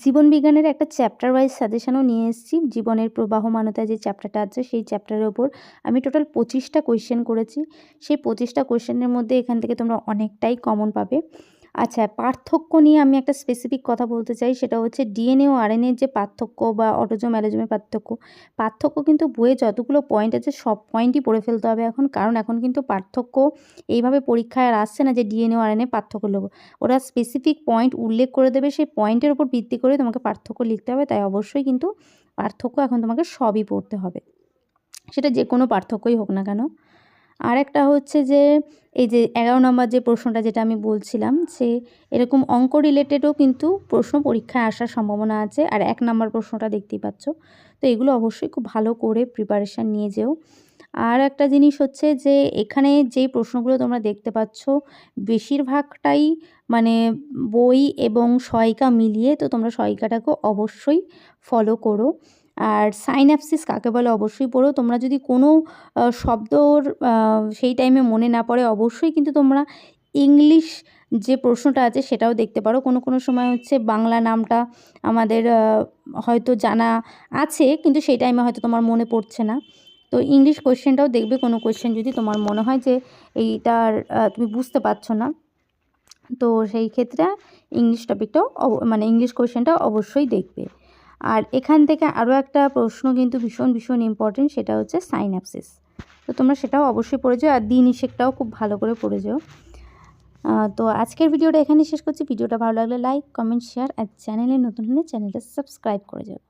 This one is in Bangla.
জীবন বিজ্ঞানের একটা চ্যাপ্টার ওয়াইজ সাজেশনও নিয়ে এসেছি। জীবনের প্রবাহমানতা যে চ্যাপ্টারটা আছে সেই চ্যাপ্টারের ওপর আমি টোটাল 25টা কোয়েশ্চেন করেছি। সেই 25টা কোয়েশ্চেনের মধ্যে এখান থেকে তোমরা অনেকটাই কমন পাবে। আচ্ছা, পার্থক্য নিয়ে আমি একটা স্পেসিফিক কথা বলতে চাই, সেটা হচ্ছে ডিএনএ ও আরএনএর যে পার্থক্য বা অটোজোম অ্যালোজোমের পার্থক্য কিন্তু বইয়ে যতগুলো পয়েন্ট আছে সব পয়েন্টই পড়ে ফেলতে হবে এখন, কারণ এখন কিন্তু পার্থক্য এইভাবে পরীক্ষায় আর আসছে না যে ডিএনএ ও আরএনএ পার্থক্য লোক, ওরা স্পেসিফিক পয়েন্ট উল্লেখ করে দেবে, সেই পয়েন্টের উপর ভিত্তি করে তোমাকে পার্থক্য লিখতে হবে। তাই অবশ্যই কিন্তু পার্থক্য এখন তোমাকে সবই পড়তে হবে, সেটা যে কোনো পার্থক্যই হোক না কেন। আর একটা হচ্ছে যে এই যে 11 নম্বর যে প্রশ্নটা যেটা আমি বলছিলাম, সে এরকম অঙ্ক রিলেটেডও কিন্তু প্রশ্ন পরীক্ষায় আসার সম্ভাবনা আছে। আর 1 নম্বর প্রশ্নটা দেখতেই পাচ্ছ। তো এগুলো অবশ্যই খুব ভালো করে প্রিপারেশান নিয়ে যেও। আর একটা জিনিস হচ্ছে যে এখানে যেই প্রশ্নগুলো তোমরা দেখতে পাচ্ছ বেশিরভাগটাই মানে বই এবং সহায়িকা মিলিয়ে, তো তোমরা সহায়িকাটাকে অবশ্যই ফলো করো। আর সাইন্যাপসিস কাকে বলে অবশ্যই পড়ো। তোমরা যদি কোনো শব্দর সেই টাইমে মনে না পড়ে, অবশ্যই কিন্তু তোমরা ইংলিশ যে প্রশ্নটা আছে সেটাও দেখতে পারো। কোনো সময় হচ্ছে বাংলা নামটা আমাদের হয়তো জানা আছে, কিন্তু সেই টাইমে হয়তো তোমার মনে পড়ছে না। তো ইংলিশ কোয়েশ্চেনটাও দেখবে, কোনো কোয়েশ্চেন যদি তোমার মনে হয় যে এইটার তুমি বুঝতে পারছো না, তো সেই ক্ষেত্রে ইংলিশ টপিকটাও মানে ইংলিশ কোয়েশ্চেনটাও অবশ্যই দেখবে। আর এখান থেকে আরও একটা প্রশ্ন কিন্তু ভীষণ ইম্পর্টেন্ট, সেটা হচ্ছে সাইন্যাপসিস। তো তোমরা সেটাও অবশ্যই পড়ে যাও, আর দ্বি নিষেকটাও খুব ভালো করে পড়ে যাও। তো আজকের ভিডিওটা এখানেই শেষ করছি। ভিডিওটা ভালো লাগলে লাইক, কমেন্ট, শেয়ার, আর চ্যানেলে নতুন হলে চ্যানেলটা সাবস্ক্রাইব করে যাও।